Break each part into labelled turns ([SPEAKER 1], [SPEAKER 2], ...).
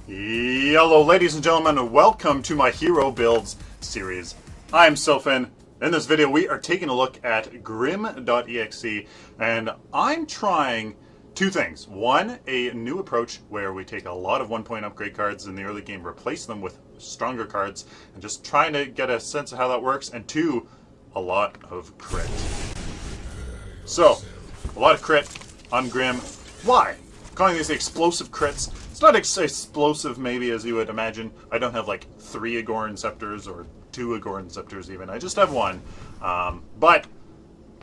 [SPEAKER 1] Hello, ladies and gentlemen, and welcome to my Hero Builds series. I'm Sofin. In this video, we are taking a look at GRIM.exe, and I'm trying two things. One, a new approach where we take a lot of 1-point upgrade cards in the early game, replace them with stronger cards, and just trying to get a sense of how that works. And two, a lot of crit. So, a lot of crit on Grim. Why? Calling these explosive crits. It's not explosive maybe as you would imagine. I don't have like 3 Agoran Scepters or 2 Agoran Scepters even. I just have 1. But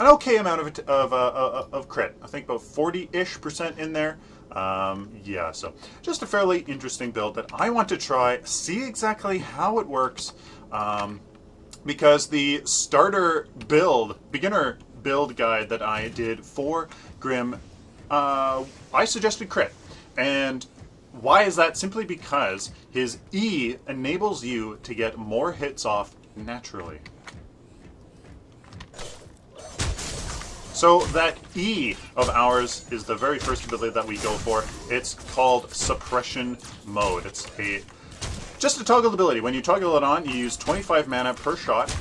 [SPEAKER 1] an okay amount of crit. I think about 40-ish% in there. Yeah, so just a fairly interesting build that I want to try, see exactly how it works. Because the starter build, beginner build guide that I did for Grim, I suggested crit. And why is that? Simply because his E enables you to get more hits off naturally. So that E of ours is the very first ability that we go for. It's called Suppression Mode. It's just a toggle ability. When you toggle it on, you use 25 mana per shot,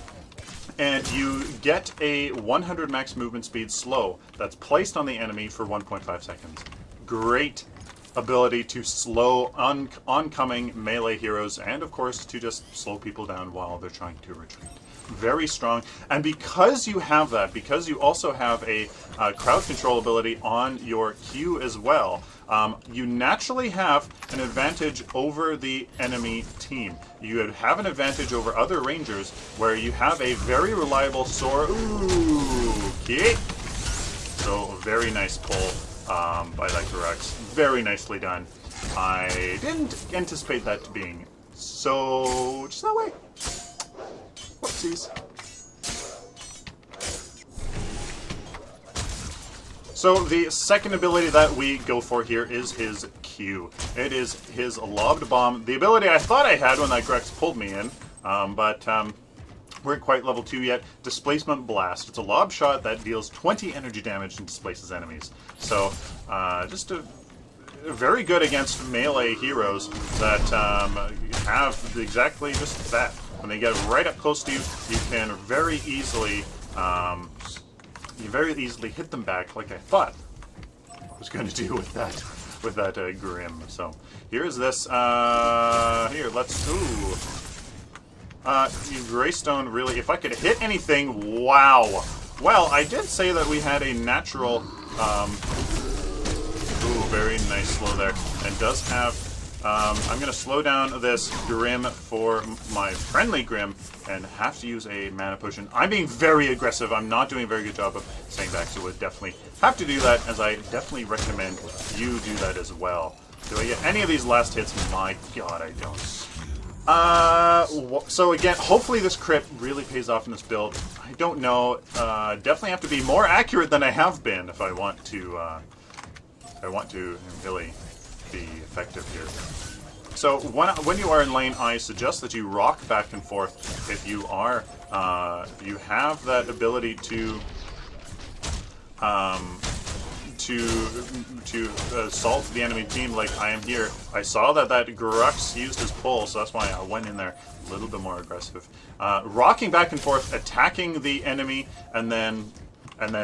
[SPEAKER 1] and you get a 100 max movement speed slow that's placed on the enemy for 1.5 seconds. Great ability to slow oncoming melee heroes, and of course to just slow people down while they're trying to retreat. Very strong. And because you have that, because you also have a crowd control ability on your Q as well, you naturally have an advantage over the enemy team. You would have an advantage over other rangers where you have a very reliable sword. Ooh, okay. So very nice pull by that Garux. Very nicely done. I didn't anticipate that being so just that way. Whoopsies. So the second ability that we go for here is his Q. It is his Lobbed Bomb. The ability I thought I had when that Grex pulled me in, but we're not quite level 2 yet. Displacement Blast. It's a lob shot that deals 20 energy damage and displaces enemies. So just very good against melee heroes that have exactly just that. When they get right up close to you, you can very easily hit them back, like I thought I was going to do with that Grim. So here's this. Here, let's. Ooh. Greystone, really, if I could hit anything, wow. Well, I did say that we had a natural, ooh, very nice slow there, and does have, I'm going to slow down this Grim for my friendly Grim, and have to use a mana potion. I'm being very aggressive, I'm not doing a very good job of staying back, so would definitely have to do that, as I definitely recommend you do that as well. Do I get any of these last hits? My god, I don't. So again, hopefully this crit really pays off in this build. I don't know. Definitely have to be more accurate than I have been if I want to really be effective here. So when you are in lane, I suggest that you rock back and forth. If you are, if you have that ability to assault the enemy team like I am here. I saw that Garux used his pull, so that's why I went in there a little bit more aggressive. Rocking back and forth, attacking the enemy, and then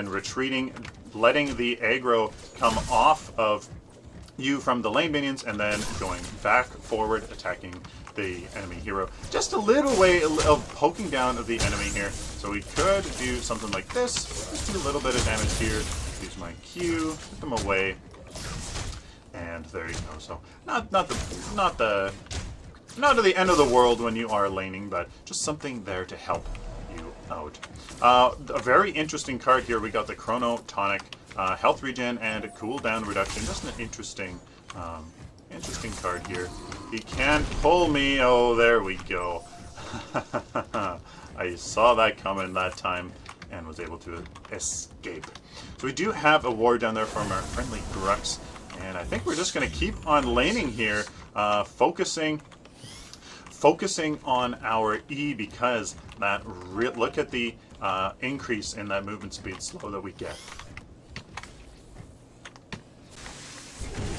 [SPEAKER 1] retreating, letting the aggro come off of you from the lane minions, and then going back forward, attacking the enemy hero. Just a little way of poking down of the enemy here. So we could do something like this. Just do a little bit of damage here. Use my Q, put them away, and there you go. So not to the end of the world when you are laning, but just something there to help you out. A very interesting card here. We got the Chrono Tonic, health regen and a cooldown reduction. Just an interesting card here. He can't pull me. Oh, there we go. I saw that coming that time and was able to escape. So we do have a ward down there from our friendly Grux, and I think we're just going to keep on laning here, focusing on our E, because that look at the increase in that movement speed slow that we get.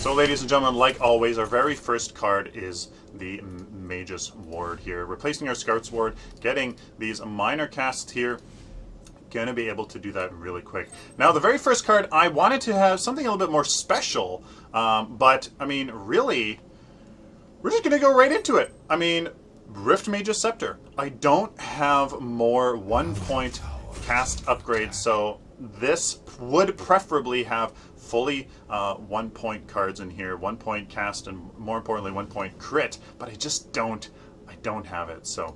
[SPEAKER 1] So, ladies and gentlemen, like always, our very first card is the Mage's Ward here. Replacing our Scout's Ward, getting these minor casts here. Gonna be able to do that really quick. Now, the very first card, I wanted to have something a little bit more special, but, I mean, really, we're just gonna go right into it. I mean, Rift Mage's Scepter. I don't have more 1-point cast upgrades, so this would preferably have fully 1-point cards in here, 1-point cast, and more importantly, 1-point crit, but I just don't have it, so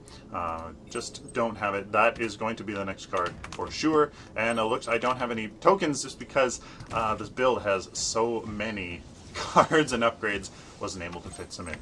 [SPEAKER 1] just don't have it. That is going to be the next card for sure. And it looks I don't have any tokens just because this build has so many cards and upgrades, wasn't able to fit some in.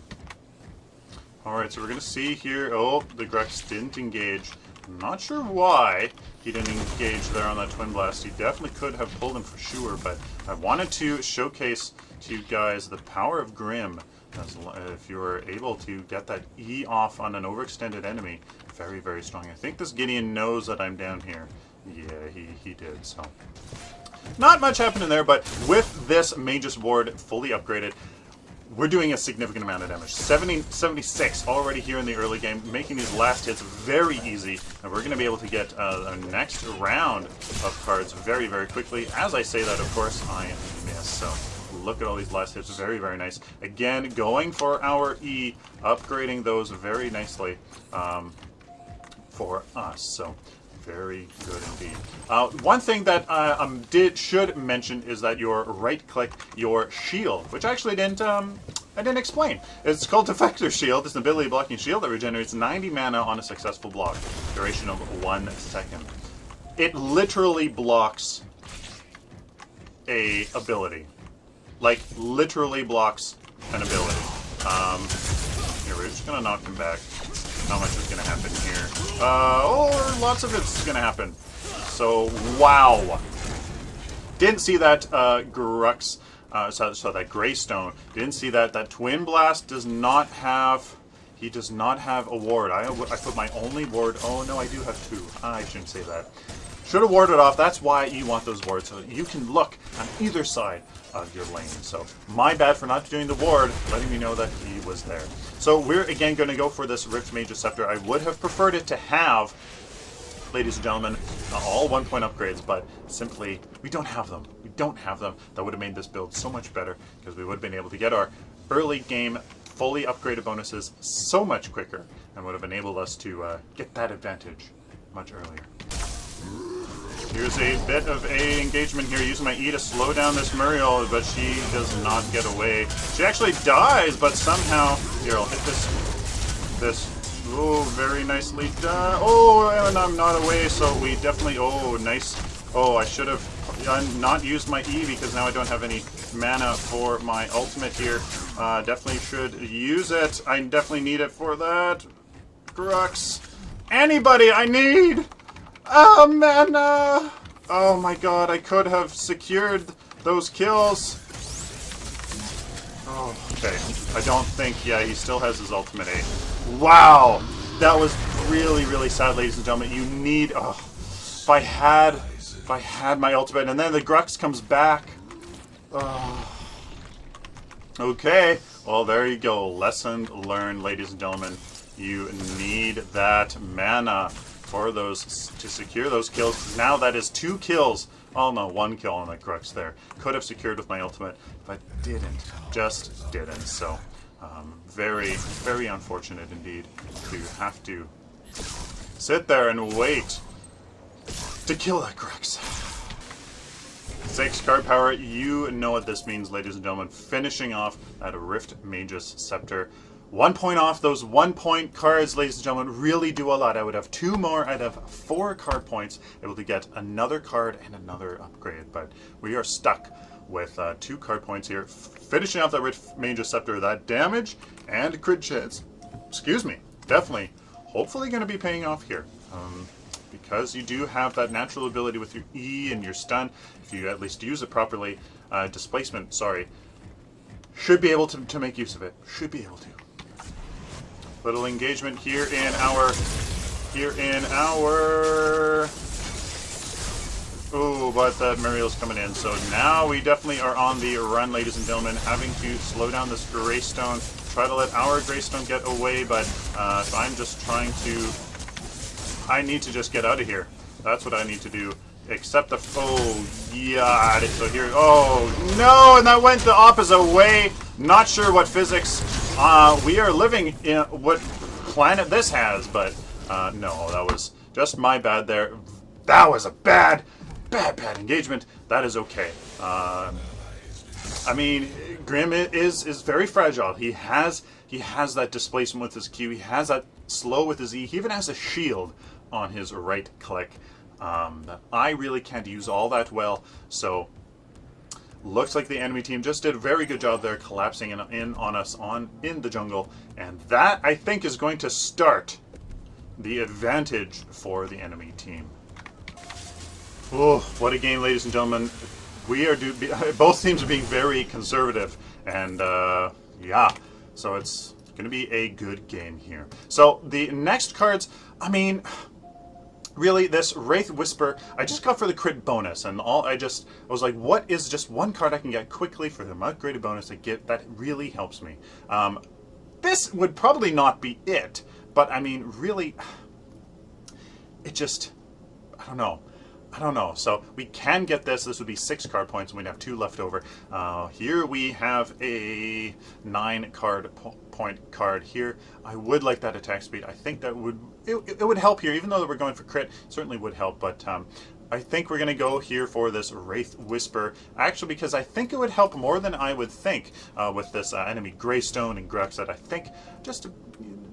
[SPEAKER 1] Alright, so we're going to see here, oh, the Grux didn't engage. I'm not sure why he didn't engage there on that Twin Blast. He definitely could have pulled him for sure, but I wanted to showcase to you guys the power of Grim. If you were able to get that E off on an overextended enemy, very, very strong. I think this Gideon knows that I'm down here. Yeah, he did, so. Not much happened in there, but with this Mage's Ward fully upgraded, we're doing a significant amount of damage. 76 already here in the early game, making these last hits very easy, and we're going to be able to get a next round of cards very, very quickly. As I say that, of course, I miss, so look at all these last hits, very, very nice. Again, going for our E, upgrading those very nicely for us, so very good indeed. One thing that should mention is that your right-click your shield, which I actually didn't explain. It's called Defector Shield. It's an ability blocking shield that regenerates 90 mana on a successful block, duration of 1 second. It literally blocks a ability. Like, literally blocks an ability. Here, we're just gonna knock him back. Not much is gonna happen here. Lots of it's gonna happen. So, wow. Didn't see that Grux, so that Greystone. Didn't see that. That Twin Blast does not have, he does not have a ward. I put my only ward, oh no, I do have 2. I shouldn't say that. Should have warded off. That's why you want those wards, so you can look on either side of your lane. So my bad for not doing the ward, letting me know that he was there. So we're again going to go for this Rift Mage's Scepter. I would have preferred it to have, ladies and gentlemen, all 1-point upgrades, but simply we don't have them. We don't have them. That would have made this build so much better because we would have been able to get our early game fully upgraded bonuses so much quicker and would have enabled us to get that advantage much earlier. Here's a bit of a engagement here, using my E to slow down this Muriel, but she does not get away. She actually dies, but somehow, here, I'll hit this, oh, very nicely done. Oh, and I'm not away, so we definitely, oh, nice. Oh, I should have not used my E because now I don't have any mana for my ultimate here. Definitely should use it. I definitely need it for that. Grux. Anybody I need! Oh, mana! Oh my god, I could have secured those kills. Oh, okay. I don't think, yeah, he still has his ultimate A. Wow! That was really, really sad, ladies and gentlemen. You need, oh, if I had my ultimate, and then the Grux comes back. Oh. Okay, well, there you go. Lesson learned, ladies and gentlemen. You need that mana for those, to secure those kills. Now that is 2 kills. Oh no, 1 kill on that Grux there. Could have secured with my ultimate, but didn't. Just didn't. So, very, very unfortunate indeed to have to sit there and wait to kill that Grux. 6 card power. You know what this means, ladies and gentlemen. Finishing off that Rift Mage's Scepter. 1 point off. Those 1-point cards, ladies and gentlemen, really do a lot. I would have 2 more. I'd have 4 card points, able to get another card and another upgrade. But we are stuck with 2 card points here. Finishing off that Rift Mage's Scepter, that damage and crit chance. Excuse me. Definitely, hopefully going to be paying off here. Because you do have that natural ability with your E and your stun, if you at least use it properly, displacement, sorry, should be able to make use of it. Should be able to. Little engagement here in our Ooh, but that Muriel's coming in. So now we definitely are on the run, ladies and gentlemen, having to slow down this Greystone, try to let our Greystone get away, but so I'm just trying to... I need to just get out of here. That's what I need to do. Except the... Oh, yeah. So here... Oh, no! And that went the opposite way. Not sure what physics we are living in, what planet this has, but no, that was just my bad there. That was a bad engagement. That is okay. I mean, Grim is very fragile. He has that displacement with his Q. He has that slow with his E. He even has a shield on his right click that I really can't use all that well. So looks like the enemy team just did a very good job there, collapsing in on us in the jungle, and that I think is going to start the advantage for the enemy team. Oh, what a game, ladies and gentlemen. We are both teams are being very conservative, and yeah, so it's going to be a good game here. So the next cards, I mean, really, this Wraith Whisper, I just got for the crit bonus, and I was like, what is just one card I can get quickly for the upgraded bonus I get that really helps me? This would probably not be it, but I mean, really, it just, I don't know. So we can get this. This would be 6 card points, and we'd have 2 left over. Here we have a 9 card point card here. I would like that attack speed. I think that would it would help here, even though we're going for crit. Certainly would help, but I think we're going to go here for this Wraith Whisper, actually, because I think it would help more than I would think with this enemy Greystone and Grux. That I think just,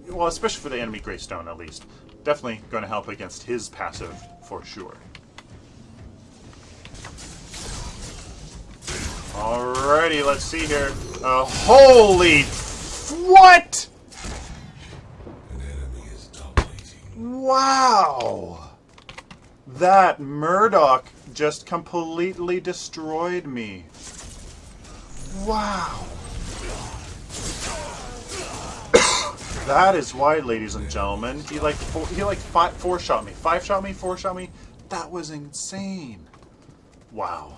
[SPEAKER 1] well, especially for the enemy Greystone at least, definitely going to help against his passive for sure. Alrighty, let's see here. Holy... What? Wow! That Murdoch just completely destroyed me. Wow. That is why, ladies and gentlemen, he like 4-shot me. 5-shot me, 4-shot me. That was insane. Wow.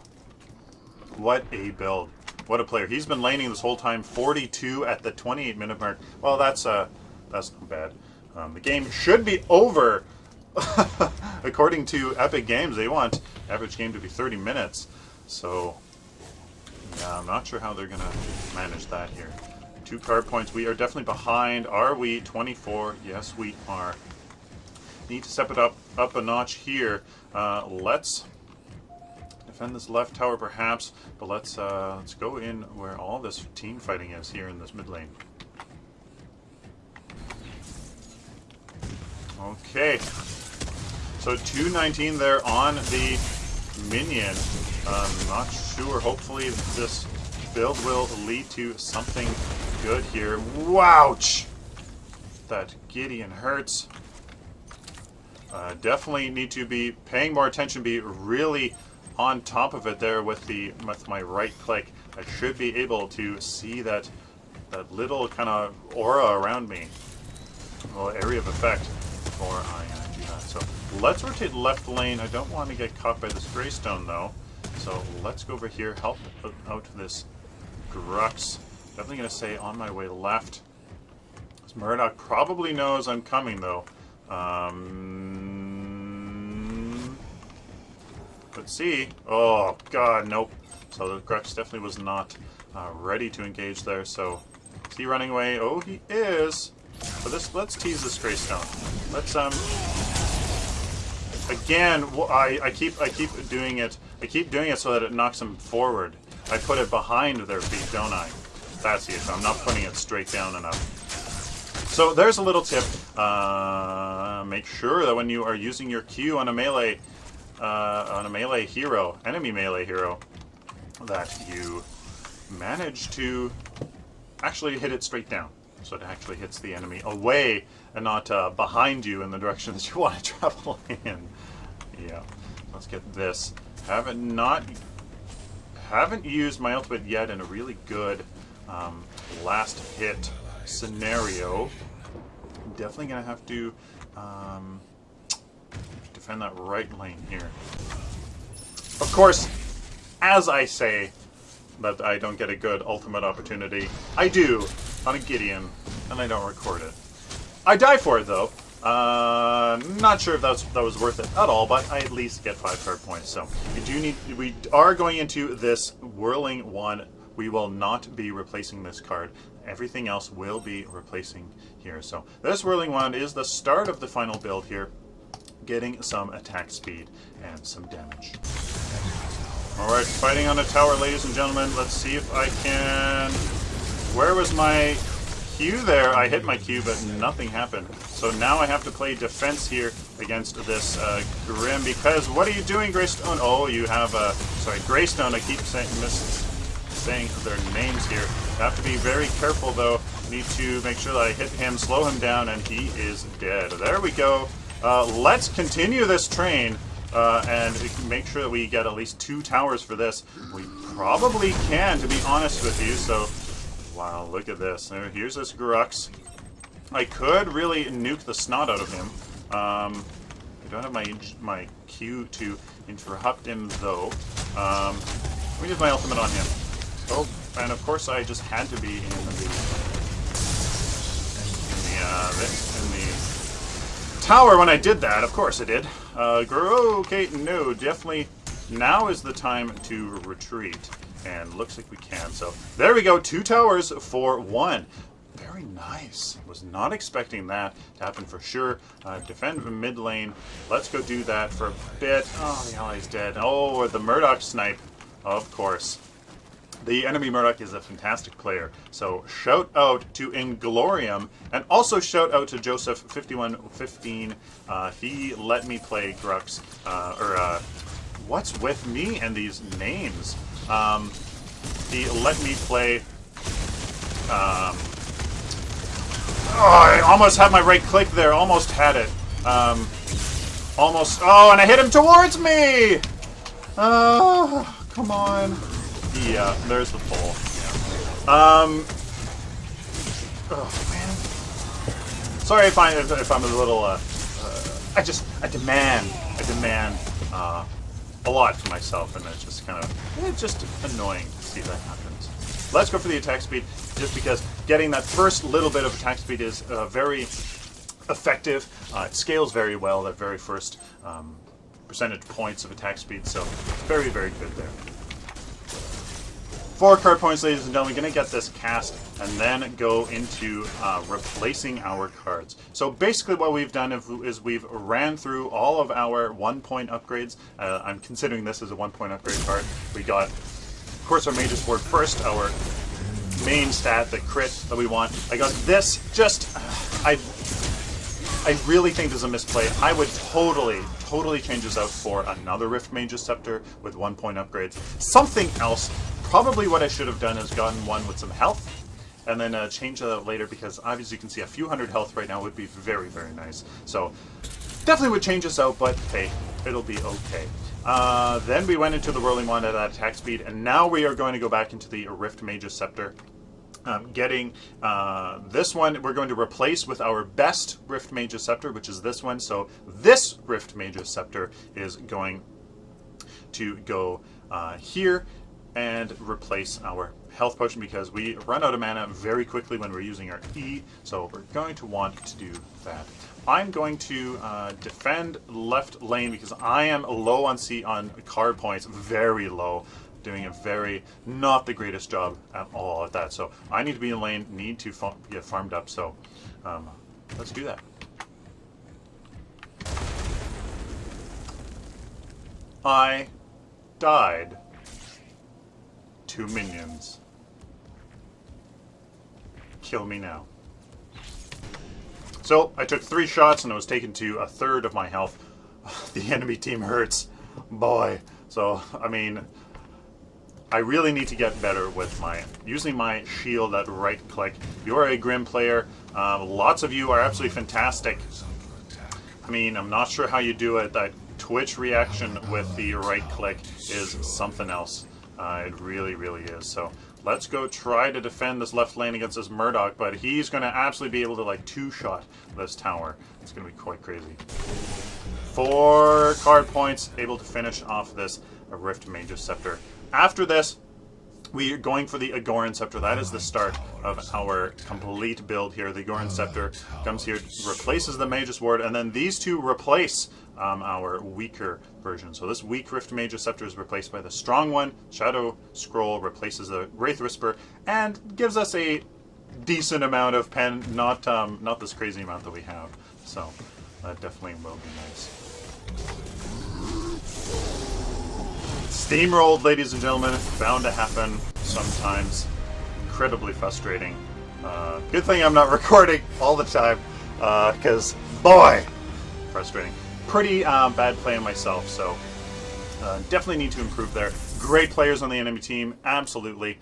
[SPEAKER 1] What a build. What a player. He's been laning this whole time, 42 at the 28-minute mark. Well, that's not bad. The game should be over. According to Epic Games, they want average game to be 30 minutes. So, yeah, I'm not sure how they're going to manage that here. 2 card points. We are definitely behind. Are we 24? Yes, we are. Need to step it up a notch here. Let's defend this left tower perhaps, but let's go in where all this team fighting is here in this mid lane. Okay, so 219 there on the minion. Not sure. Hopefully this build will lead to something good here. Wouch! That Gideon hurts. Definitely need to be paying more attention, be really on top of it there with my right click. I should be able to see that little kind of aura around me, little area of effect before I do that. So let's rotate left lane. I don't want to get caught by this Greystone though, so let's go over here, help out this Grux. Definitely going to say on my way left. This Murdoch probably knows I'm coming though. Let's see. Oh god, nope. So the Grux definitely was not ready to engage there. So is he running away? Oh, he is. But let's tease this Greystone. Let's again. I keep doing it. I keep doing it so that it knocks him forward. I put it behind their feet, don't I? That's the issue. I'm not putting it straight down enough. So there's a little tip. Make sure that when you are using your Q on a melee hero, enemy melee hero, that you manage to actually hit it straight down, so it actually hits the enemy away and not behind you in the direction that you want to travel in. Yeah, let's get this. Haven't used my ultimate yet in a really good last hit scenario. Definitely gonna have to defend that right lane here. Of course, as I say that I don't get a good ultimate opportunity, I do on a Gideon, and I don't record it. I die for it though. Not sure if that was worth it at all, but I at least get 5 card points. So we are going into this whirling one. We will not be replacing this card. Everything else will be replacing here. So this whirling wand is the start of the final build here, getting some attack speed and some damage. Alright, fighting on a tower, ladies and gentlemen. Let's see if I can... Where was my Q there? I hit my Q, but nothing happened. So now I have to play defense here against this Grim, because what are you doing, Greystone? Oh, you have sorry, Greystone. I keep saying their names here. I have to be very careful though. Need to make sure that I hit him, slow him down, and he is dead. There we go. Let's continue this train and make sure that we get at least 2 towers for this. We probably can, to be honest with you. So, wow, look at this. Here's this Grux. I could really nuke the snot out of him. I don't have my Q to interrupt him though. Let me use my ultimate on him. Oh, and of course I just had to be in the tower when I did that. Of course I did. Okay, no, definitely now is the time to retreat, and looks like we can. So there we go, 2 towers for 1. Very nice. Was not expecting that to happen for sure. Defend the mid lane. Let's go do that for a bit. Oh, the ally's dead. Oh, the Murdoch snipe, of course. The enemy Murdoch is a fantastic player, so shout out to Inglorium, and also shout out to Joseph5115. He let me play Grux, what's with me and these names? He let me play, oh, I almost had my right click there, almost had it. Almost, oh, and I hit him towards me! Oh, come on. Yeah, there's the pull. Yeah. Oh man. Sorry if I'm a little. I demand a lot for myself, and it's just kind of just annoying to see that happens. Let's go for the attack speed, just because getting that first little bit of attack speed is very effective. It scales very well. That very first percentage points of attack speed, so very, very good there. 4 card points, ladies and gentlemen. We're going to get this cast and then go into replacing our cards. So basically what we've done is we've ran through all of our 1-point upgrades. I'm considering this as a 1-point upgrade card. We got, of course, our Mage's Sword first, our main stat, the crit that we want. I got this, I really think this is a misplay. I would totally change this out for another Rift Mage's Scepter with 1-point upgrades. Something else. Probably what I should have done is gotten one with some health, and then change that out later, because obviously you can see a few hundred health right now would be very, very nice. So definitely would change this out, but hey, it'll be okay. Then we went into the Whirling Wand at that attack speed, and now we are going to go back into the Rift Mage's Scepter. Getting this one we're going to replace with our best Rift Mage's Scepter, which is this one. So this Rift Mage's Scepter is going to go here and replace our health potion, because we run out of mana very quickly when we're using our E, so we're going to want to do that. I'm going to defend left lane because I am low on card points, very low, doing a very not the greatest job at all at that. So I need to be in lane, need to get farmed up, so let's do that. I died to minions. Kill me now. So I took 3 shots and I was taken to 1/3 of my health. The enemy team hurts, boy. So I mean, I really need to get better with using my shield at right click. If you're a Grim player, lots of you are absolutely fantastic. I mean, I'm not sure how you do it. That Twitch reaction with the right click is something else. It really, really is. So let's go try to defend this left lane against this Murdoch, but he's going to absolutely be able to like 2-shot this tower. It's going to be quite crazy. 4 card points, able to finish off this Rift Mage's Scepter. After this, we are going for the Agoran Scepter. That is the start of our complete build here. The Agoran Scepter comes here, replaces the Mage's Ward, and then these two replace our weaker version. So this weak Rift Mage's Scepter is replaced by the strong one. Shadow Scroll replaces the Wraith Whisper and gives us a decent amount of pen, not this crazy amount that we have. So that definitely will be nice. Steamrolled, ladies and gentlemen, bound to happen sometimes. Incredibly frustrating. Good thing I'm not recording all the time, because, boy, frustrating. Pretty bad playing myself, so definitely need to improve there. Great players on the enemy team, absolutely.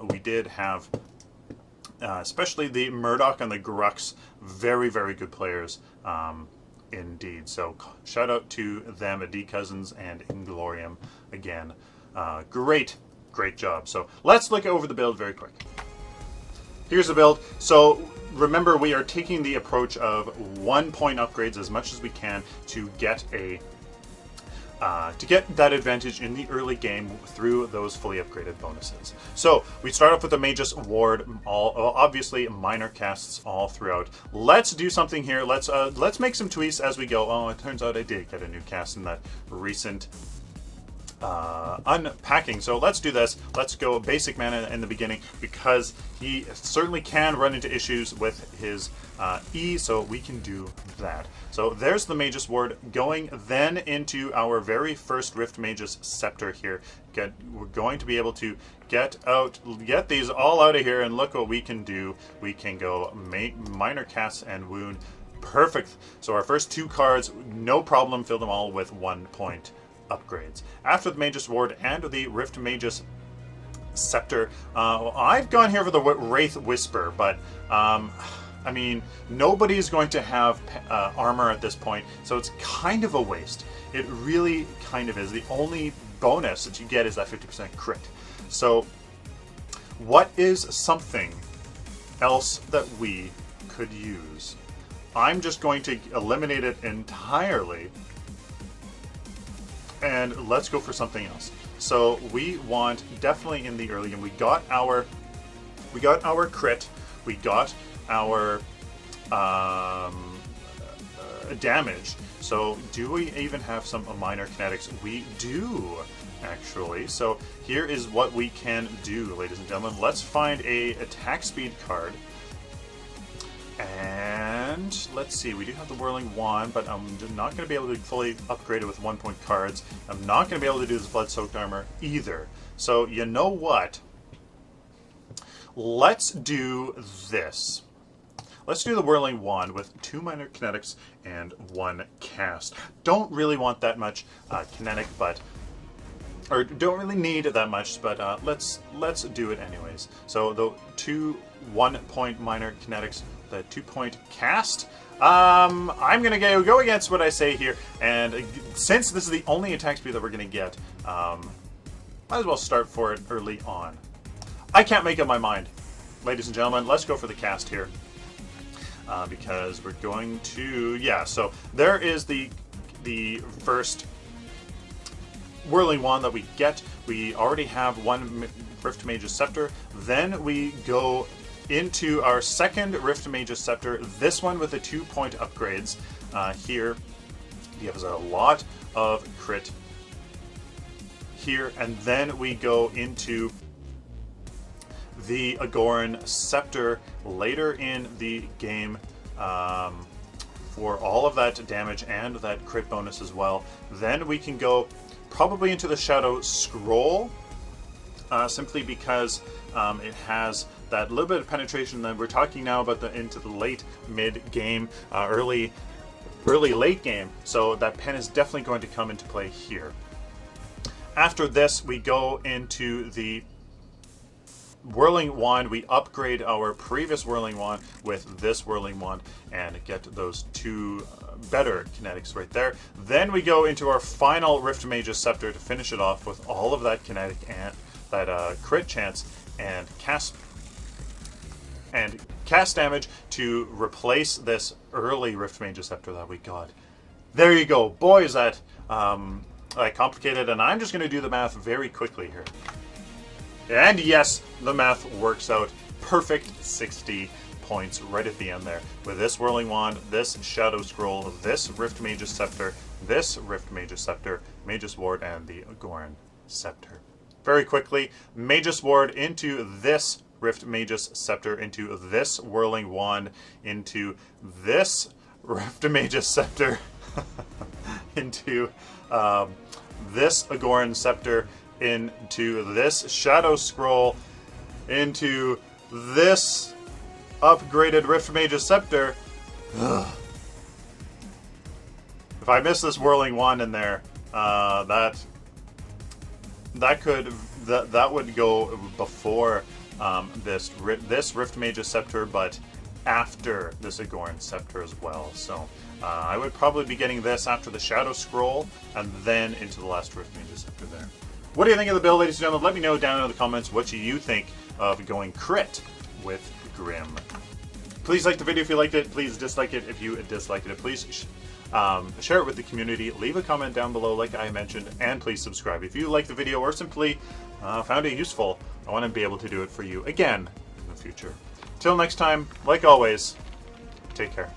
[SPEAKER 1] We did have, especially the Murdoch and the Grux, very, very good players. Indeed. So shout out to them, D Cousins and Inglorium again. Great job. So let's look over the build very quick. Here's the build. So remember, we are taking the approach of 1 point upgrades as much as we can to get that advantage in the early game through those fully upgraded bonuses. So we start off with the Mage's Ward, obviously minor casts all throughout. Let's do something here. Let's make some tweaks as we go. Oh, it turns out I did get a new cast in that recent unpacking. So let's do this. Let's go basic mana in the beginning, because he certainly can run into issues with his E, so we can do that. So there's the Mage's Ward going then into our very first Rift Mage's Scepter here. We're going to be able to get these all out of here, and look what we can do. We can go minor casts and wound. Perfect. So our first 2 cards, no problem, fill them all with 1 point upgrades. After the Mage's Ward and the Rift Mage's Scepter, I've gone here for the Wraith Whisper, but I mean, nobody's going to have armor at this point, so it's kind of a waste. It really kind of is. The only bonus that you get is that 50% crit. So what is something else that we could use? I'm just going to eliminate it entirely, and let's go for something else. So we want, definitely in the early game, we got our crit, we got our damage. So do we even have some minor kinetics? We do, actually. So here is what we can do, ladies and gentlemen. Let's find a attack speed card. And let's see, we do have the Whirling Wand, but I'm not going to be able to fully upgrade it with 1 point cards. I'm not going to be able to do this Blood-Soaked Armor either. So you know what? Let's do this. Let's do the Whirling Wand with 2 minor kinetics and 1 cast. Don't really want that much kinetic, or don't really need that much, but let's do it anyways. So the 2 1 point minor kinetics, the 2 point cast. I'm gonna go against what I say here, and since this is the only attack speed that we're gonna get, might as well start for it early on. I can't make up my mind, ladies and gentlemen. Let's go for the cast here, because we're going to, yeah. So there is the first Whirling Wand that we get. We already have 1 Rift Mage's Scepter. Then we go into our second Rift Mage's Scepter, this one with the 2 point upgrades. Here he has a lot of crit here, and then we go into the Agoran Scepter later in the game for all of that damage and that crit bonus as well. Then we can go probably into the Shadow Scroll, simply because it has that little bit of penetration that we're talking now about, into the late mid game, early late game. So that pen is definitely going to come into play here. After this, we go into the Whirling Wand. We upgrade our previous Whirling Wand with this Whirling Wand and get those 2 better kinetics right there. Then we go into our final Rift Mage's Scepter to finish it off with all of that kinetic and that crit chance and cast damage to replace this early Rift Mage's Scepter that we got. There you go, boy, is that complicated, and I'm just going to do the math very quickly here. And yes, the math works out. Perfect 60 points right at the end there. With this Whirling Wand, this Shadow Scroll, this Rift Mage's Scepter, this Rift Mage's Scepter, Mage's Ward, and the Agoran Scepter. Very quickly, Mage's Ward into this Rift Mage's Scepter, into this Whirling Wand, into this Rift Mage's Scepter, into this Agoran Scepter, into this Shadow Scroll, into this upgraded Rift Mage's Scepter. Ugh. If I miss this Whirling Wand in there, that would go before this Rift Mage's Scepter, but after this Agoran Scepter as well. So I would probably be getting this after the Shadow Scroll, and then into the last Rift Mage's Scepter there. What do you think of the build, ladies and gentlemen? Let me know down in the comments what you think of going crit with Grim. Please like the video if you liked it. Please dislike it if you disliked it. Please share it with the community. Leave a comment down below like I mentioned, and please subscribe. If you liked the video or simply found it useful, I want to be able to do it for you again in the future. Till next time, like always, take care.